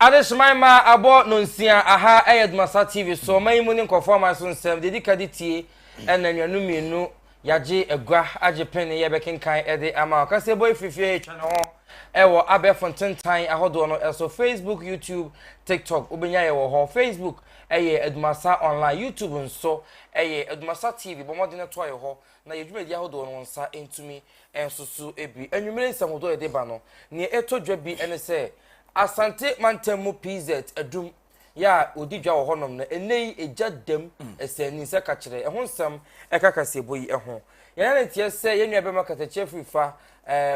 Adesmaima abo nonsia aha ADUMASA TV so mayimu ni performance nsem dedikaditi enanwanu mienu yaje egwa age pen ye bekenkan ede ama kase boy fifie etwa no ewo abe fontentan ahodo no eso Facebook, YouTube, TikTok obenya ye wo ho Facebook eye ADUMASA online, YouTube nso eye ADUMASA TV bomodene to ye ho na yedwumedi ahodo no nsa entumi ensusu ebi enwumere nsamodo ede ba no ne etodwa bi ene se Asante mantemu PZ adum ya odidwa wo honom na enei ejadam esani se ka kire ehon sam ekakase boyi ehon yana ne tie se yenua be makata chefifa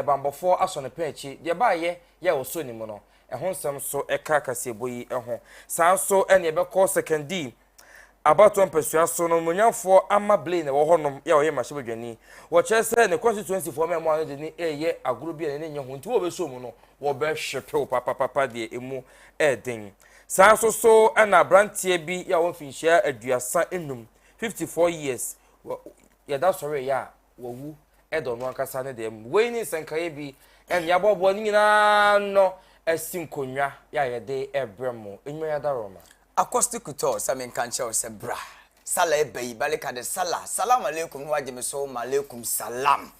bambofo asone pechi de ba ye ya oso ni mu no ehon sam so ekakase boyi ehon san so ene be call second abato mpesua so no munyafo ama blame wo honom ya oye mashibedwani wo chese ne constituency for me mo anu de ni eye aguru bi ne nye ho nti wo be so mu no wo be hwepe papa de emu eden san so na brantie bi ya won finhia aduasa enum 54 years ya da sorry ya wowu edo no ankasa ne de we ni senkaye bi en ya bobo ni nyina no asinkonwa ya ye de ebremo enwa ya da roma acoustic couture samen kanche se bra sala ebe balika de salam alaikum wajime so alaikum salam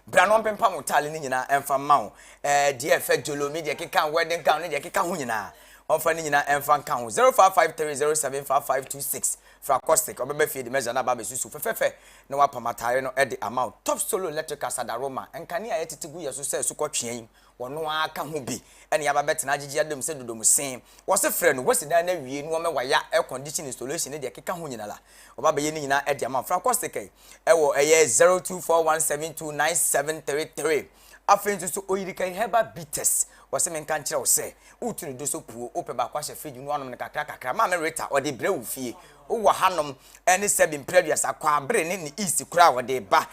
bra no pempa motale ni nyina emfa mawo de efe jolomi de keka wedding gown de keka ho nyina onfa ni nyina emfa kan ho 0553075526 fra acoustic obebe feed measure na ba besusu fefefe na wapamatare no e de amount top solo electrical sadaroma enkane a yetitigu yeso se su kotwean wono aka ho bi ene ya ba betena agigi adem se dodom sen wo se frɛ no wosida na wie no me waya air condition installation de keka ho nyina la oba be ye ni nyina e de amount fra acoustic e wo eye 0241729733 afenzu so oyirika heba bites wose men kan kire wo se utunu do so puo ope ba kwa hye fridge no anom ne kakra ma me reta o de brewu fie wo hanom ene sebin previous akwa abre ne east kura wo de ba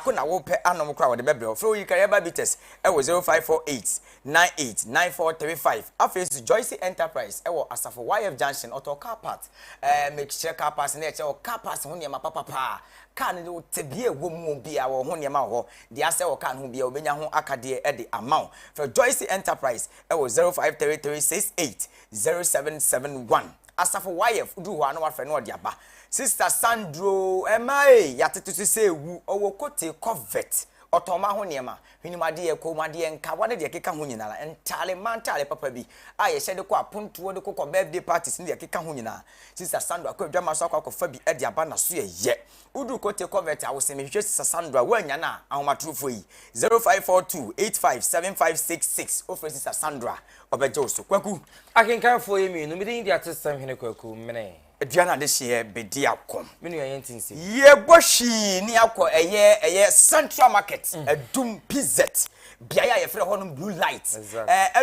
ko na wo pe anom kura wo de bebre fro oyirika heba bites e wo 0548989435 afenzu Joyce Enterprise e wo Asafo YF Junction auto car part make sure car pass na e che o car pass ho ne ma papa kan no tebie wo mu bia wo ho ne ma ho de ase wo kan ho bia obenya ho akade e de amount for Joyce Enterprise it was 0533680771 Asafo YF du ho anu afre no de aba Sister Sandro emai yatetu se ewu owo kote covet otoma ho niema hwinimade ye ko made nka wade de keka ho nyina entale mantale papa bi a ye hyede ko aponto de ko birthday parties ne de keka ho nyina Sister Sandro akwadwa maso akwafa bi e de aba na so ye udu kote covet awose me hwe Sister Sandro wanya na ahomatrofo yi 0542857566 ofre Sister Sandra obeje so kwaku akenkan fo yemi no midin dia tesam hene kwaku mene aduana de hye bedi akom menu ya yentinse ye bohwi ni akọ eye Central Market adum PZ bia ya ye frɛ hɔ no blue light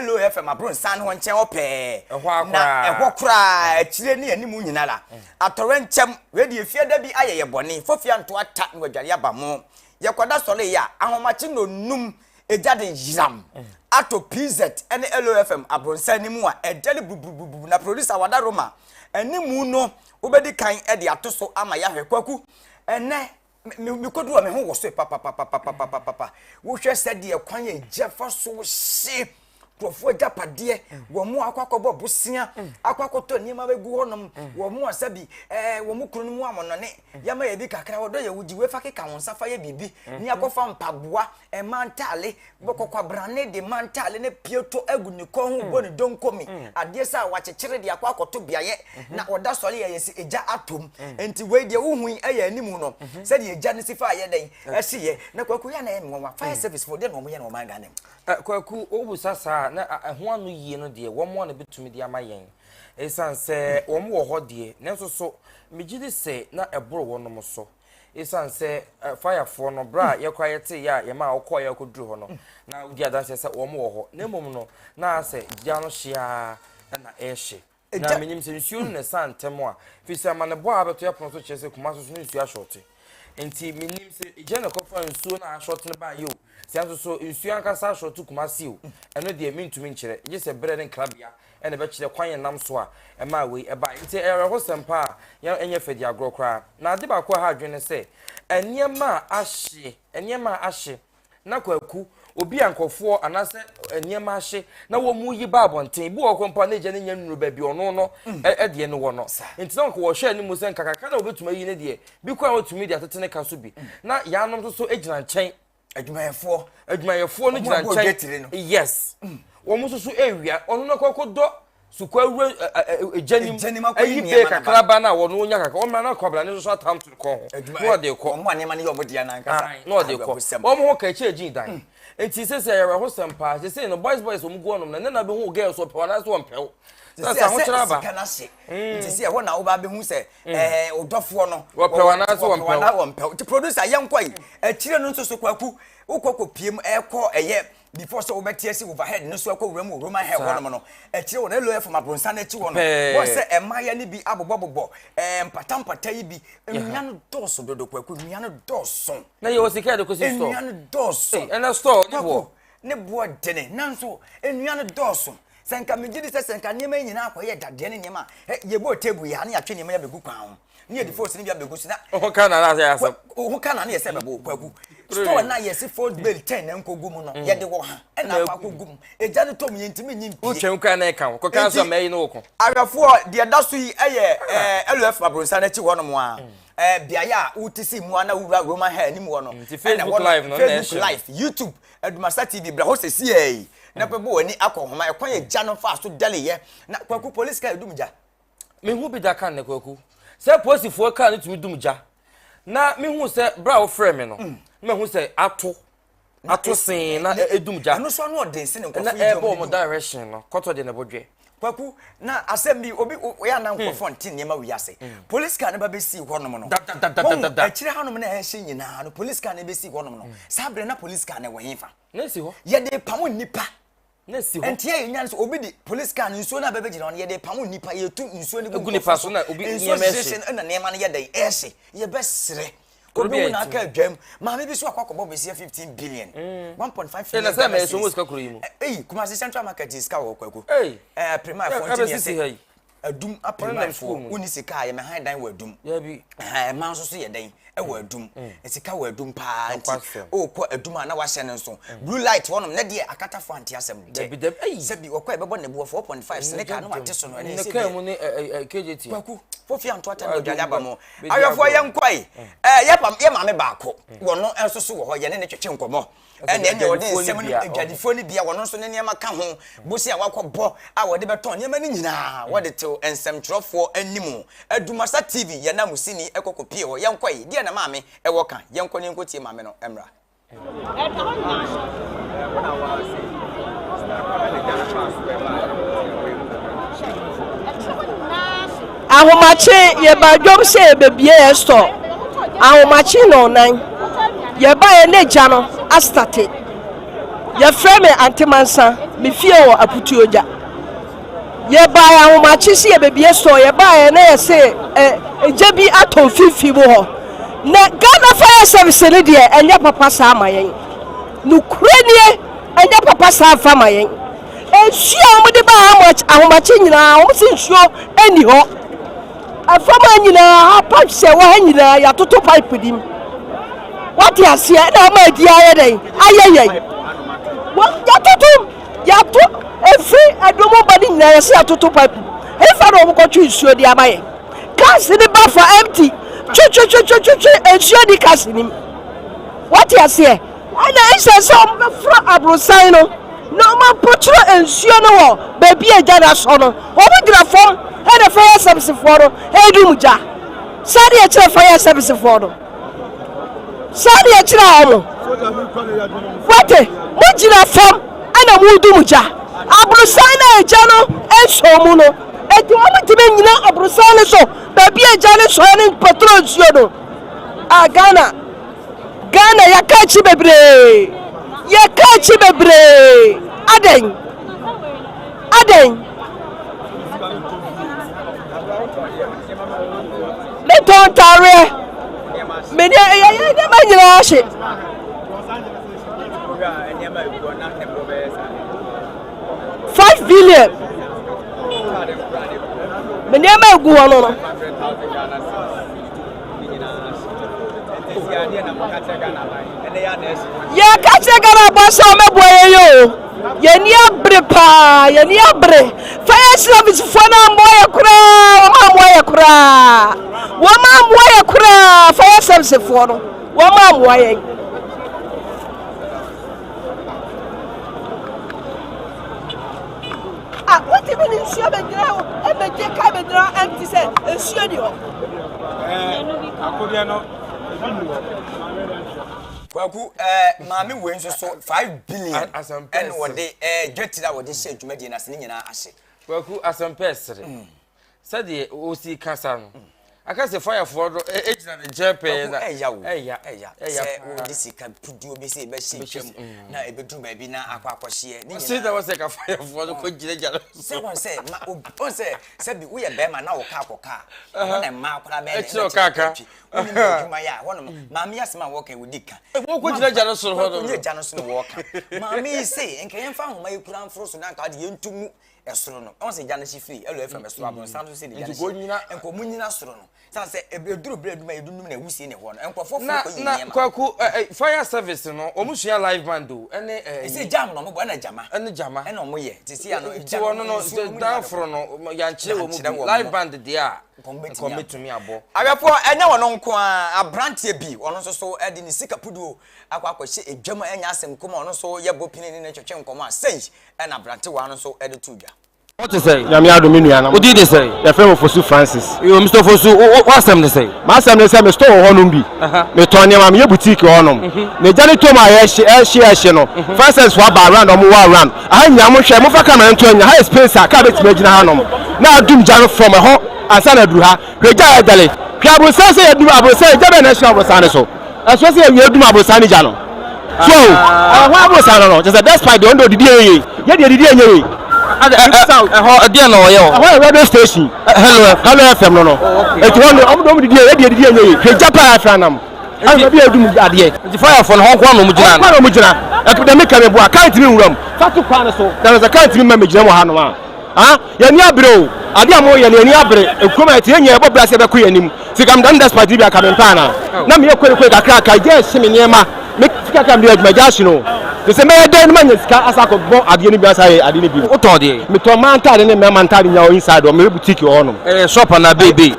LOFM abron san ho nkyɛn opɛ na ɛhɔ kra akyire ne animu nyina la atɔre nkyɛm we de efie da bi ayɛ ye bɔne fofia nto ata ne wadware aba mo ye kɔda sɔle ya ahomache no num ejade yiram ato PZ ene LOFM abron san nimu a edale bubububu na producer wada Roma animu no obedi kan e de atoso ama ya hwekwaku ene me kodu wa me ho wo so papa wo hwe sɛ de kwan ye jefa so hye krofo japade wo mu akwakobo bosia akwakoto niema begu honom wo mu asabi wo mu kunu mu amonone yama ye bi kakra wo do ye wujiwe fa keka wonsa fa ye bibi ni akofa mpaboa mantale bokokwa brane de mantale ne pieto aguni ko hu boni donkomi ade sa wachechire de akwakoto biaye na oda sole ye si eja atom enti we de wo hu eye animu no se de eja ne sifa ye den ehye na kwaku ya na ye nwa fire service for de no mo ye no man ganem kwaku obu sasa na ho anu yie no de wo mo na betumi de amayen esan se wo mo ho de nenso so megide se na eboro wo no mo so esan se fire for no bra ye kwa yete ya ye ma okọ ye koduru ho no na udi adanse se wo mo ho na mom no na se gya no hia na ehye na menim se nsuo no san temo a fisa ma ne bo abeto ya pono so chese kuma so nsuo ashorte enti menim se gya na kofa nsuo na ashorte ne ba yo sianso so nsuo ankasa ashorte kuma siu eno de mintumi nkyere gye se bread and crabia ene be kire kwan nam so a e ma we e ba enti ere ho sempa ya enye fedi agro kra na ade ba ko ha adwene se eniema ahye na kwaku obi ankofo anase eniema ahye na wo mu yi ba abonten bi wo kompa na je ne nya nuru ba bi ono no e de ne wo no enti na ko wo hwe ni mu se nkaka na obetuma yi ne de bi kwa otumi de atete ne ka so bi na ya nom so ejina nchen adwumayefo no jina nchen yes wo mu so ewia ono no kokodo sukwa ejanim ayi be kakra ba na wo no nya kakra o ma na kwabla ne so atam to ko no de ko mo ane ma ne yo mo dia na nkasa no de ko o mo ho ka eche ejin dan enti sese ya ho sempa sese no boys o mu go no na be hu girls o pe na so mpew sasa ho kyera ba enti se ho na wo ba be hu se odofo no wo pe na so mpew ti producer yankwai akire no nso so kwaku ukoko piem ekọ eye before so obetiesi overhead no so akọ wura Roman hair wono no akire wona elo from abronsa na chi wono wo se emaya ni bi abobobobo mpatampa yi bi enua no doso dodo kwaku enua no doso na ye osika de ko si store enua no doso na store ne bo dene nanso enua no doso senka megidi se senka niema nyina akoye dade ne niema ye bo table ya na atwe niema ya begu kwan ho ne ye divorce ni bia begu si na o kana na ya asem o kana na ye se bebo kwaku store na ye se fold bill 10 na nko gumu no ye de wo ha e na akwa gumu eja ne tom ye ntimi nyimpi o twen kan na e kan ko kan so mai no ko awafo de da so yi eye LF abronsa na chi wono mo a bia ya utisi mu ana wura Roman hair ni mu wono Facebook live no Facebook live YouTube ADUMASA TV bra ho se si na pebo wani akohoma e kwan ye gya no fa so dele ye na kwaku police ka dumja me hu bi da kan ne kwaku se police fo ka ne tumi dumja na me hu se bra wo frame me no me hu se ato sin na edumja no so no odense ne nkofo na ebo mo direction no koto de ne bodwe kwaku na asem obi ya na nkofo ntin ne ma wi ase police ka ne ba besi honom no akire hanom na ehye nyina no police ka ne besi honom no sabre na police ka ne wohinfa na si ho ye de pamo nipa na si ho entie nya so obi di police ka nsuo na ba begina no ye de pamo nipa ye tu nsuo ne gu nipa so na obi nyema ehye na nema ne ye de ehye ye besre obi na aka dwam ma me bi so akwakobo be 15 billion 1.5 billion na say me so muska kuro yi mu kuma central market is ka wo kwaku prima fonti adum aprima fo uni sika ye me han dan wadum ya bi man so ye dan e wadum sika wadum pa nti o ko adum na wa hye ne nso blue light wonom na de akata fo anti asem de sebi okwa bebo ne bo 4.5 sika no wate so no ne se ka mu ne KJT kwaku fo fi anto ata no dwale abamo ayofo ye nkwai ye ma me baako wono enso so wo ho ye ne twetwe nkomo ene ne wode nsem no adwadifo ni bia wono so ne niam ka ho bosi a wakɔbɔ a wode beton niam ni nyina wode tew ensem trofo animu ADUMASA TV ye na musini ekokopie ho ye nkwai dia na maame ewo ka ye nkɔ ne nkotie maame no emra ahomache ye ba dwom se bebie e store ahomache no nan ye ba ye ne gya no astate ye frame antimansa me fie wo aputuoja ye ba ya ahomache se ye bebie store ye ba ye na ye se eje bi aton fifi bo ho na Ghana fire service ne de enye papa sa amayen nukurenie enye papa sa afa amayen ensuo mo de ba ahomache nyina wo se nsuo eni ho afama nyina ha pipe se wa nyina ya toto pipe dim wati asia na ma di aye den ayeye wa ya toto ya to na yesi atoto pipe e fa no ko twi nsuo di amaye cars ni ba for empty chu ensuo di cars ni what you say ana isa so from abrosan no no ma potro ensuo no wo baby eja na so no obi gira fom e na fire service for no e du muja sadi e kire fire service for no sadi e kire omo what mo gira fom ana mu du muja abrosan na eja no enso mu no eti omo tibe nyina abrosan so baby eja na so ni potro ensuo no a Ghana ya kachi bebre aden le ton tare me ne ya ma nyira she 5 billion me ne ma gu wono no ya kache Ghana boso meboye yo ye ni abre pa ye ni abre fire service fona moye kura fire service fono wo ma moye what even in sure be dra e be je ka be dra empty say e sure di o akodia no Kwaku maami we nso so 5 billion and what they get that what they say to me na se nyina ahye Kwaku asampesre said the OC kasa no akase fire for ejina the jepe na eya say o disi kan pudu obi say be hye na ebedu ba bi na akwakohye ni say that was like a fire for the ko gire jalo say one say on say bi we be ma na wo ka akoka na ma akora be e kaka oni meduma ya wono maami asema wo kan wodika wo ko gire jalo so ho no jano so no wo ka maami say enkan fa homa yekura mfro so na ka de yentumu esoro no on se jana shi free elo fm esoro abon santo se de jana shi enko munyina soro no san se eduru breduma edunum na wusie ne ho no enko fofo ko yiyema na kwaku fire service no omusia live band o ene ese jam no mo bo na jama ene omo ye tisi ya no jam no da fro no ya nchire wo mu live band de a kometumi abo agafo enye wono nko a abrantie bi wono so edi ni sika pudu akwakohye edwama enya asem koma wono so ye bopini ni twetwe nkoma a sei na abrante wono so edi tudwa. What is say? Yami ado minu yana. What did they say? Your friend Fosu Francis. You Mr. Fosu, what's them they say? My son they say me store honum bi. Me tonya ma me boutique honum. Me jani to ma ye no. Francis wa ba around omo wa around. Ah nya mo hwe mo fa camera nto nya high space a ka bet me gina hanom. Na adum jano from ho asana duru ha. Hweja ya dale. Hwa bro say ye dum abro say jabe na hwa bro sane so. Aso say ye dum abro sane jano. So, wa bro sane no. Just despite the ondo didi ye. Ye didi ye. Dia no yo radio station hello FM no et one om didi enye he japa afranam ana bi adum ade the fire for ho kwa no mu gina epidemic ka mebu account mi nwuram fatu kwa no so there is account mi ma gina mo ha no ha ya ni abre o ade amo ya ni abre ekuma ete enye ebo bra se be ko yanim sikam dan despite bi aka mentana na me ekwe kakra ka je hye me niema me sika kam bi aduma jashi no the same day no man sika asako bo ade ni bi asaye ade ni bi o ton de me to man tade ne me man tade nya o inside o me boutique o no shop na baby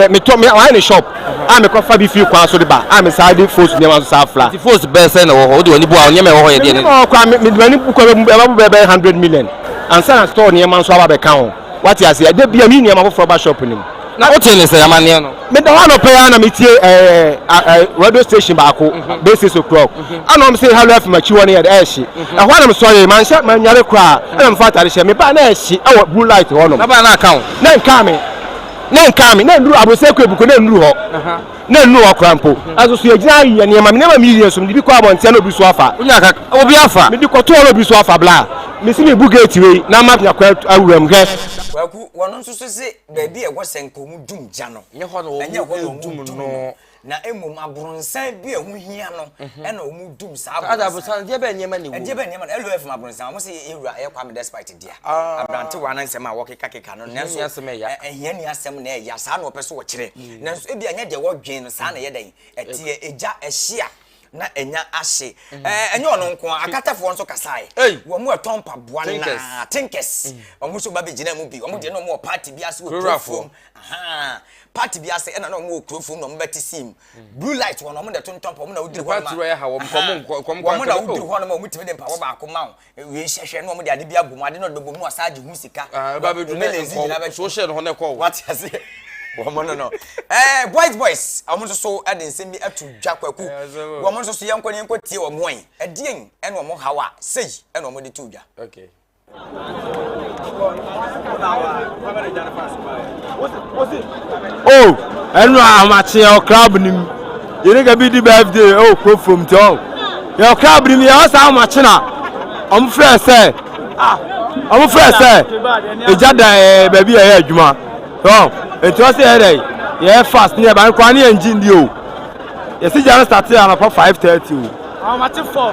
me to me why shop me ko fa bi fi kwa so de ba me side force ne ma so safla the force be say na wo de oni bu a onye me wo ye de ne no kwa me mani bu ko be 100 million and sana store ne ma so aba be kan ho what you say de bia mi ne ma for ba shop nim na o tin say amane no me da wa no pay na me tie radio station ba ko be 6 o'clock ana me say hello FM achi woni e hye e ho na me sorry man sha man nyare kra ana me fa tare hye me ba na hye e blue light ho no na ba na account na nka me na nduru abose ko ebuko na nduru ho na nnu ho krampo aso so yegina ayi ne ma me na ma million so me bi ko abonte na obi so afa unya ka obi afa me di ko to obi so afa bla me si me bu gate we na ma nya kwa awuram ge Kwaku wono nso so se baby e wo senko mu dum gya no nye ho no dum no na emum abronsan bi ehu hia no e na omu dum sa ada abronsan je be nyema ne wo je be nyema elo efum abronsan mo se ewura e kwa me despite dia abrante wa na nsem a wo keka no nenso ehia ni asem na ya sa na opeso wo kire nenso e bi anya de wo dwen no sa na ye den etie eja ehia na enya ahye enye ono nko akatafo nso kasae wo mu etompa boa na tinkers omo so ba begina mu bi omo de no mo party bi ase wo krofom aha party bi ase na no mo krofom no mo beti sim blue light wo no mo de tontompa mo na wudiri ho ma party roya ha wo kom mo na wudiri ho no mo mutimi de mpa wo ba ko ma we hwehwe no mo de ade bi agum ade no do bo mu asaje hu sika ba be do na social ho na call what you say no. Boys, I want to so add in send me to Jackwaku. Woman so young when you tie or moin. A ding and one more how say and one more the two. Okay. Oh, and I'm at your club. You think I be the birthday? Oh, go from town. Your club in your house, how much now? I'm fair, sir. I'm fair, sir. It's just baby, I heard you, man. Oh. It was a yeah, fast near Banquani engine deal. You see, just started on about 5:30. How much for?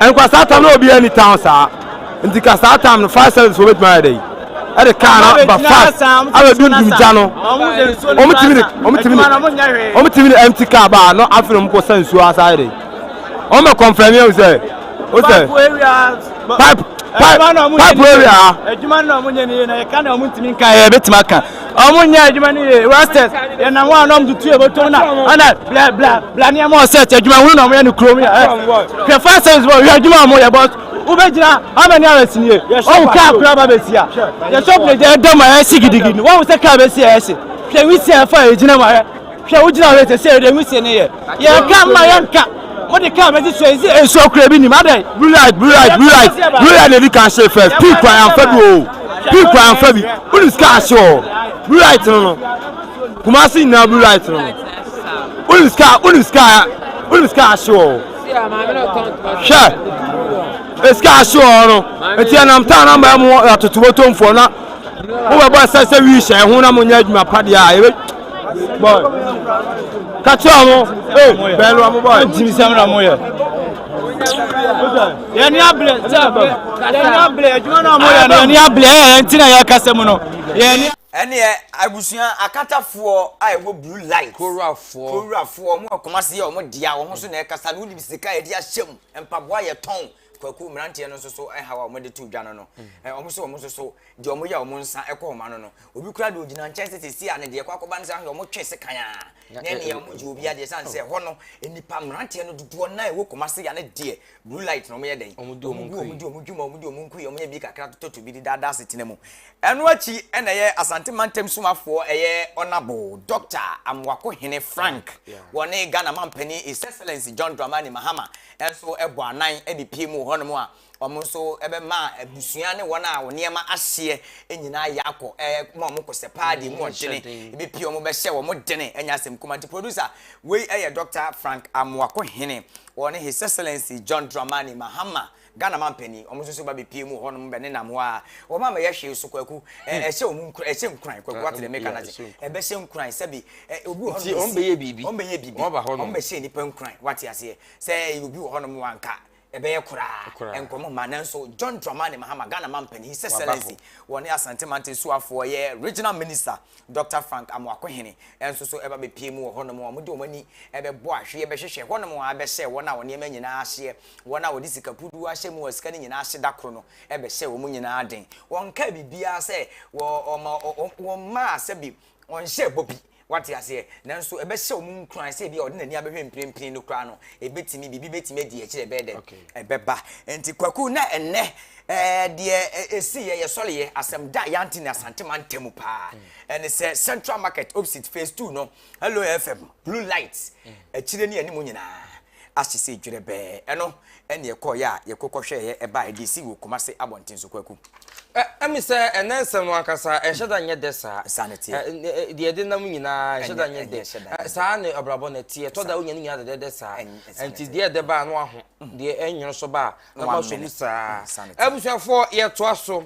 And because that time no be any town, sir. And the cast that time the 5 cents for my day. At the car, but fast. I will do the channel. I'm empty car bar, not after them go send you outside. I'm a confirm you say. What's that? Pipe area. A human no money in a kind of Muntinka, a bit maka. Amunya, Jumani, Rasted, and I want them to 2 about blah blah blah. Near more set, a Juman no man to Chromia. The first says, well, you are Juman more about Ubejina. How many hours in here? Oh, car, Prabasia. The shop is there, Doma, Siggy. What was the car? Can we see a fire, Jinama? Shall we say that we see here? Yeah, come, my young cat. What the car is so crazy, mother. Blue light. They can say first. People and Fabi. Who is car show? Blue light, no. Kumasi now blue light, no. Who is car show? Sure. It's car show, no. It's an amtan number to bottom for now. Who about says a wish and who am on my party? Boy. Catch on, Bello, boy, Jimmy Samuel. Abusia akata for I wo blue light. Kora for mo komase ye omo dia wo so na ekasa no ni sika e dia hyem empaboa ye ton kwaku mrantie no so hawa omo de tu dwa no omo so de omo ya omo nsa ekọ ma no obi kura de ogina nche sisi a ne de kwakoba nsa he omo twe sekan a ne ne omo ji obi ade san se ho no enipa mrantie no dudu na e wo komase ya ne de blue light no mo ye den omo dwuma nku omo ye bi kakra to bi dada setine mu eno achi ena ye asante mantem sumafo eye honorable Dr. Amwako Hene Frank wone Ghana mampani His Excellency John Dramani Mahama enso ebo anan edi piemu hono a omo so ebe ma abusua ne wona wo niema ahye enyina yakọ ma omo kosepa di mo dene ebe pie omo be hye wo mo dene enya asem komati producer we eye Dr. Frank Amwako Hene wone His Excellency John Dramani Mahama Ghana mampani omo so ba be piemu hono be ne nam ho a wo ma ye hye so kwaku ehye omo nkran kwaku atele meka na je ebe hye nkran se bi obi hono ombe ye bibi ombe hye nipa nkran wate ase se obi hono mo anka ebe kura enkomo mananso John Dramani Mahama Ghana mampani His Excellency woni asante mante suafo ye regional minister Dr. Frank Amwako Hene enso so eba be piemu ho no mo de omani ebe bo ahwe ebe hwehwe ho no mo abe hye wona woni ema nyina ahye wona wodi sika pudu ahye mu wasika ni nyina ahye dakro no ebe hye wo mu nyina aden wonka bibia se wo ma se bi won hye bobi wati ase nanso ebe hye omu nkran se bia odina ni abehwe mprempren no kra no ebetimi bibi betimi di ekire bede ebeba enti kwaku na enne de esi ye sole ye asem da yanti na santema ntemu pa ene se Central Market opposite phase 2 no hello FM blue lights ekire ni ani mu nyina asise dwere be eno ene ye koya ye kokohwe ye eba edisi wo komase abonten so kwaku Ami say enensem no akasa eheda nye desa sanity de ede nam nyina eheda nye de sa na obrabo na tie to da onya nyina de desa enti de ede ba no aho de enyo so ba na ba so musa abusuafo ye to aso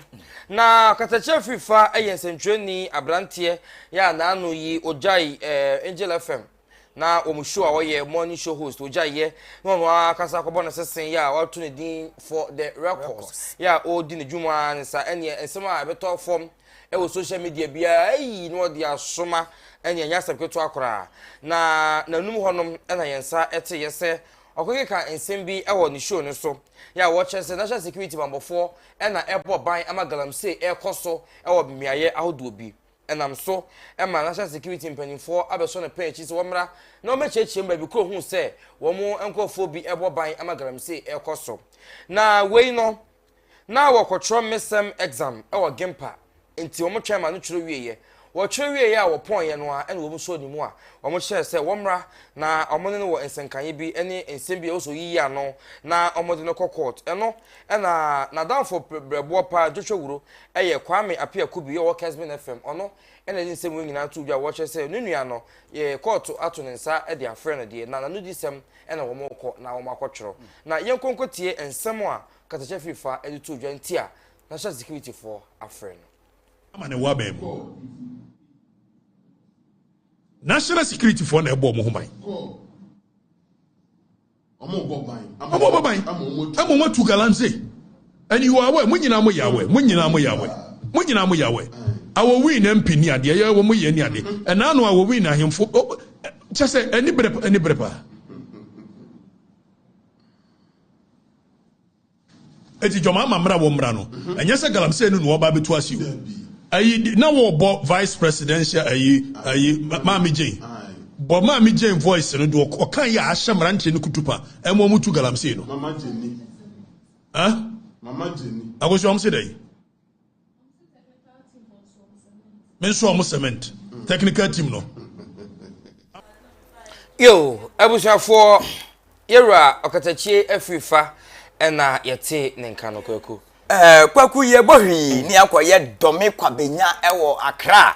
na katache fifa eyensentweni abrante ya na anu yi ojai Angel FM na omusho a woye morning show host ojaye no akasa ko bona sesen ya watu ne din for the records ya odi ne dwuma nsa ene ensema abeto form e wo social media bia ayi no de asoma ene nya sabketo akora na nanum honom ena yensa ete yese okokeka ensem bi ewo ni show ne so ya wo chese national security bambofo e na ebo ban amagalamse e koso ewo bimiaye ahodo bi enam so e ma national security mpanimfo abeso na pechi so womra na o mecheche mba bi ko hu se wo mu enkofo bi ebo ban amagalamse e koso na wei no na wo kwotro mesem exam ewo gempa enti wo mo twema no twiro wieye wo twiro wieye a wo pon ye no a ene wo mu so ni mu a wo mo hye se womra na omo ne wo ensenkanye bi ene ensem bi oso yiyi ano na omo de no court eno na danfo brebo pa jocho wuro eye kwame apia kubi yo Kesben FM ono ene ensem wo nyina to dwa wo hye se nunua no ye court ato ne nsa e de afre no de na no disem ene wo mo kọ na wo makotwero na yenkonkotie ensem a katache fifa e to dwa ntia national security for afre no amane wa ba national security for na ebo mo human omo mo tu galamse and you are aware munyina mo yawe awo win MP ni ade ye wo mo ye ni ade and now no awo win ahemfo just say any brepa eti joma mamra wo mra no enya se galamse no no ba betu asiu ayi na wo bo vice presidential ayi Mami Jane bo Mami Jane voice no do okan ya ahyamra nche ne kutupa emo mutu galamse no mama Jane mama Jane agoso am se dai menso am cement technical team no yo abushafo yera okatachie afifa ena yete ne nka no kwaku kwaku ye bohwi ni akoye dome kwabenya ewo Accra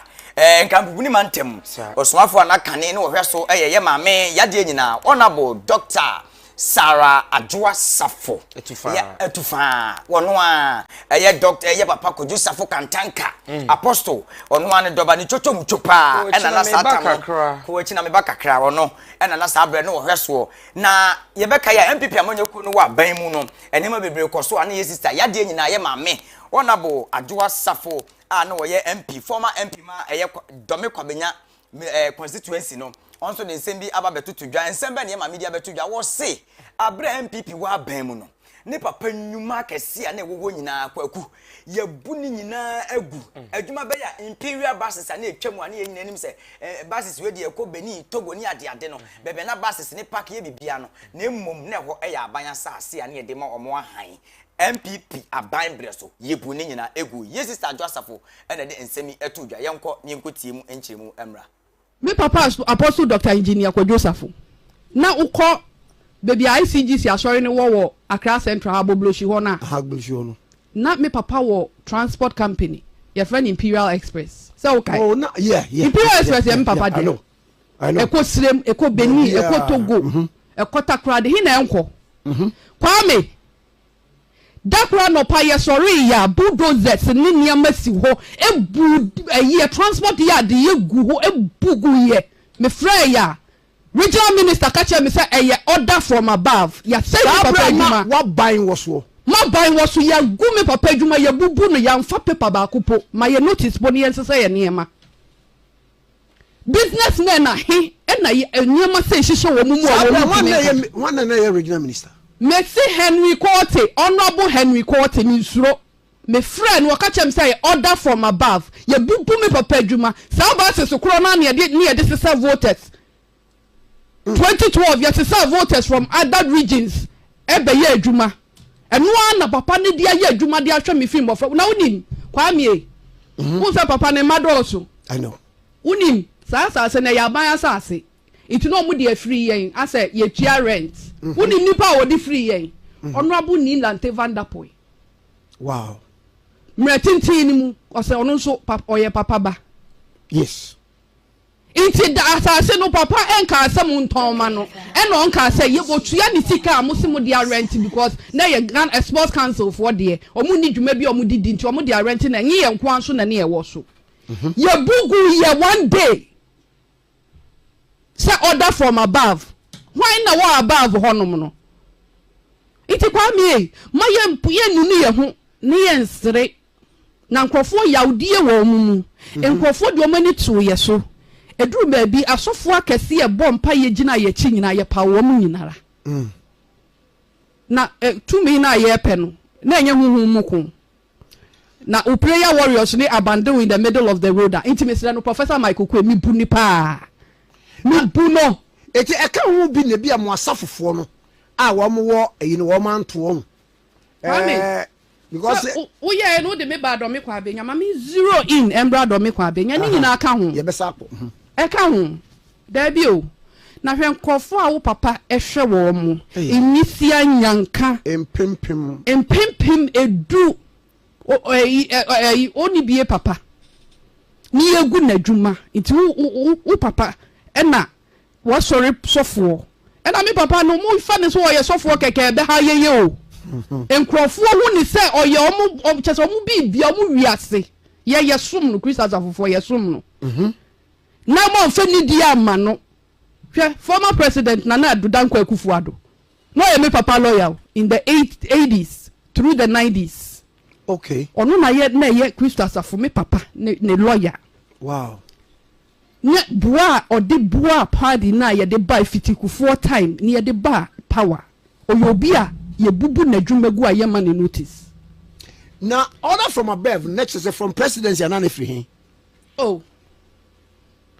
nka bubuni mantem osomafo na kane ne wo hweso ye maame yade nyina honorable Dr. Sarah Adua Safo etufa wono a ye doctor ye papa Koju Safo Kantanka apostle wono an doba ni chocho muchopa ena na satan ko wachi na meba kakra wono ena na sa abre ne wo hweso na ye beka ya MPP amanyoku no wa ban mu no enema bebre koso ana ye sister yade nyina ye maame honorable Adua Safo na wo ye MP former MP ma ye dome kwabenya constituency no onso de nsembi aba betutu dwa nsembe ne ma media betu dwa wo se abre MPP wa ban mu no ne papa nyuma kese a na ewowo nyina kwaku ye bu ni nyina agu adwuma be ya imperial buses na etwam a na ye nyina nim se buses we de ekọ Benin Togo ni ade no bebe na buses ne park ye bibia no na emmom na ho ya aban asase a na ye de ma omo ahan MPP aban breso ye bu ni nyina egu ye sister Joseph na de nsemi etu dwa ye nkọ ni nkotie mu enchiremu emra me papa apostle Dr. Engineer Kojo Safo na ukọ baby ICGC asori ni wo Accra Central Habobloshi ho na na me papa wo transport company your friend Imperial Express so Okai oh na yeah Imperial Express your papa de I know eko Srem eko Benin eko Togo eko Takra de hi na enko Kwame dakra no pa ye sorry ya bulldozers ni niam si ho ebu ye transport ya de ye gu ho ebugu ye me frɛ ya regional minister catch me say ye order from above ya say papa adwuma wa ban wo so ma ban wo so ya gu me papa adwuma ya bubu no ya mfa paper ba kopo ma ye notice bo ne ye nsese ye niema businessmen na he na ye niema say hihye wo mumu wo na ye regional minister Messi Henry Cote, Honorable Henry Cote, Minsuro. Me friend, wakachem say order from above. Ye bubu me papa adwuma. Sa ba se so krona near this voters. 2012 yes se voters from other regions. Ebe ye adwuma. Eno na papa ne dia ye adwuma dia hwe me film of. Na unim, Kwame. Who say papa ne madoso? I know. Unim, sa se na ya ban asase. It no mu de free yen. I say ye tia rent. Woni nipa wo di free yen honorable Nilante Vanderpool wow mretintin ni mu o se ono so oye papa ba yes inti da asase no papa enka asem nton ma no e no nka say ye botua ni sika amusimu dia rent because na ye Grand Sports Council for there omu ni dwuma bi omu di nti omu dia rent na nye ye nkwan so na ne ye wo so ye bugu ye one day say order from above. Why na wa above honum no iti Kwame ma ye mpuye nunu ye ho ne ye nsere na nkrofo yawdie wo mumu nkrofo de omani tu ye so eduru ba bi asofo akese ye bom pa ye gina ye chi nyina ye pa wo mu nyinara na tumi na ye pe no na enye huhu muku na o prayer warriors ni abandon in the middle of the road intimacy no Professor Michael Kwe mi bu ni pa mi bu no eti eka hu bi na bi am asafofo no a wo mo wo eyi no wo man to wo because o ye no de me ba do me kwa be nyama me zero in embra do me kwa be nya ni nyina aka ho ye be sa ko eka ho da bi o na hwe nkofo a wo papa ehwe wo mo enisia nyanka empempem edu oni bie papa ni egu na dwuma nti wo papa na wo sori sofo na me papa no mo fa ne so wo ye sofo keke be ha yeye o enkrofo hu ni se oye omo chese omo bibia omo wiase ye som no Christ azafofo ye som no na mo fa ni di ama no hwe former president Nana Adudankwa Akufo-Addo no ye me papa lawyer in the 80s through the 90s. Okay. Ono na ye Christ azafo me papa ne lawyer. Wow. Ne boa or de boa party na ye de buy fitikufo time ne ye de ba power oyobia ye bubu na dwumegu a ye ma ne notice. Now order from above next is from presidency and if he. Oh.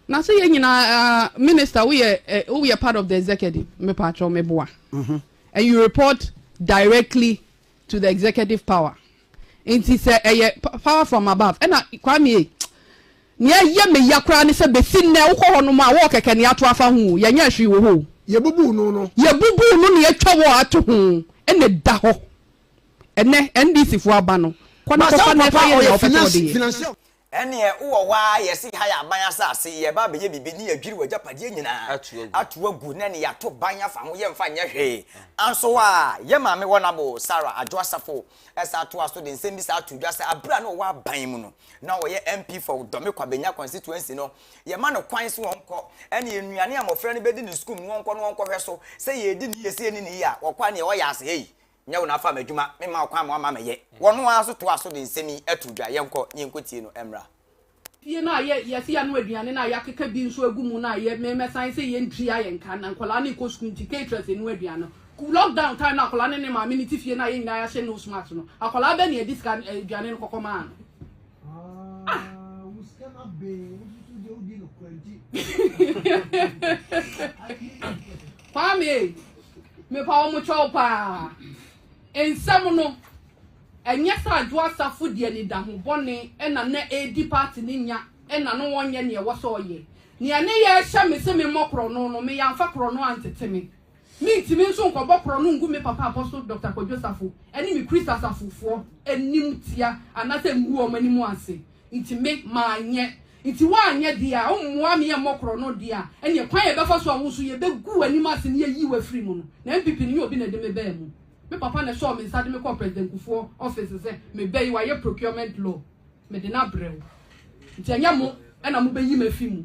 Now say ye nyina minister we are part of the executive me patro me boa. And you report directly to the executive power. It is a power from above. And kwame nya ye me yakra ne se besin na wo ho no ma wo keke ne ato afa hu ye nya hwe wo ho ye bubu no ne atwa wo ato hu ene da ho ene NDC fo aba no kwana ko na fa ye financial ene wo wa ye si ha ya ban asase ye ba be ye bibi ni adwiri wajapade nyina atu agu na ne yato ban afa ho ye mfa nya hwe anso wa ye ma me wona bo Sarah Adwo Asafo esa to aso de nsem bi sa atu dwa sa abra na wa ban mu no na wo ye MP for Dome Kwabenya constituency no ye ma no kwan so wonko ene enuane amofra ne bedi ni school no wonko hwe so se ye di ni ye se ni ya wokwa ne wo ya ase hey nya wona fa madwuma me ma kwa ma ma ye wono aso to aso de nsemi atudwa yenko tie no emra tie na ye sia no aduane na ya keka bi nso agumu na ye me san se ye ntria ye nka na nkola na ko school caterers no aduane lockdown time na akola ne ma minute fie na ye nyina ya hye no smart no akola be ne diska aduane no kokoma no uskana be usu udi no kwanti kwame me pa o mo chopa ensam no enye sa Adwo Asafo de ni da ho bone na AD party ni nya na no wonye ne wo so ye ne ane ye hye me se me mokro no me yamfa kro no anteteme me ntimi nso nkobọ kro no ngu me papa Apostle Dr. Kwadwo Asafo eni me Christ Asafofo enim tia anase ngu o mani mu ase ntime ma nye nti wa anye dia omwa me ye mokro no dia ene kwan ye befa so awusu ye begu anim ase ne yi wa free mu no na MPP ni obi na de me ba mu me papa na show me inside me call president Kufo office say me be you are procurement law me de na brew nti anya mo na mo be yi ma fi mu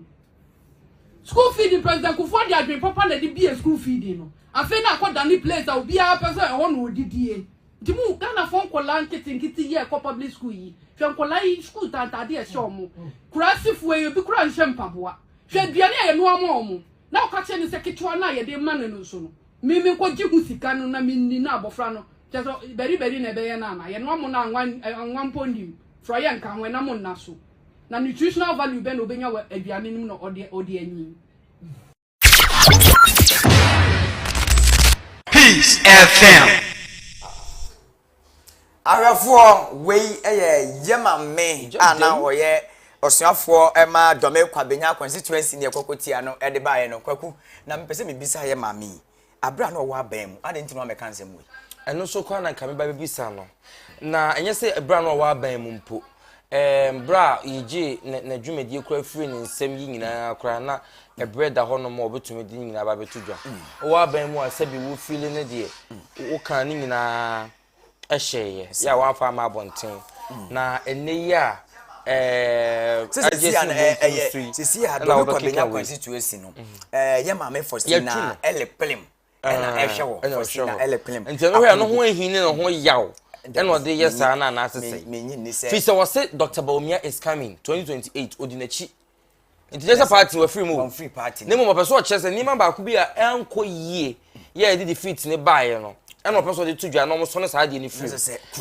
school feeding president Kufo de adwen papa na de be school feeding no afi na akoda ni place a obi a person e ho no odidie nti mu Ghana fon kola nkiti ye ko public school yi hwe kola yi school tanta de e show mo kurasifu e obi kura nhwe mpaboa hwe duane a ye no amu na okache ni sekitwa na ye de man no so no mimi ko jigu sika no na minni na abofra no teso beri na be ye na na ye no mo na anwan pondim fro ye nka ho na mo na so na nutritional value be no benya aduane nim no ode anyi Peace FM Arafo wei yema me ana oye osuafo ema Dome Kwabenya constituency ne kokotia no de baaye no kwaku na mpese me bisa ye ma me abra no wa ban mu ade ntino me kan sem we eno so kwa na nka me ba bisa no na enye se abra no wa ban mu mpo bra yiji na dwumedie kura free ne nsem yi nyina kura na ebreda ho no mo obetumi di nyina ba betudwa wa ban mu asabi wo feel ne de wo kan ni nyina ehye ya wa fa ma bonten na enne ya sisi ya Dome Kwabenya constituency no ye ma me Faustina Eleplim ena ehwe wo Faustina Eleplim nti no hwe no ho ehine no ho yaw ena ode yesa na na asese fi se wo se Dr. Baumia is coming 2028 odinachi nti jesa party we free move free party ne mo person o chese ni ma ba ku bi a enko yie ye dey defeat ne bae no and person de tudwa no mo so no sa de ni free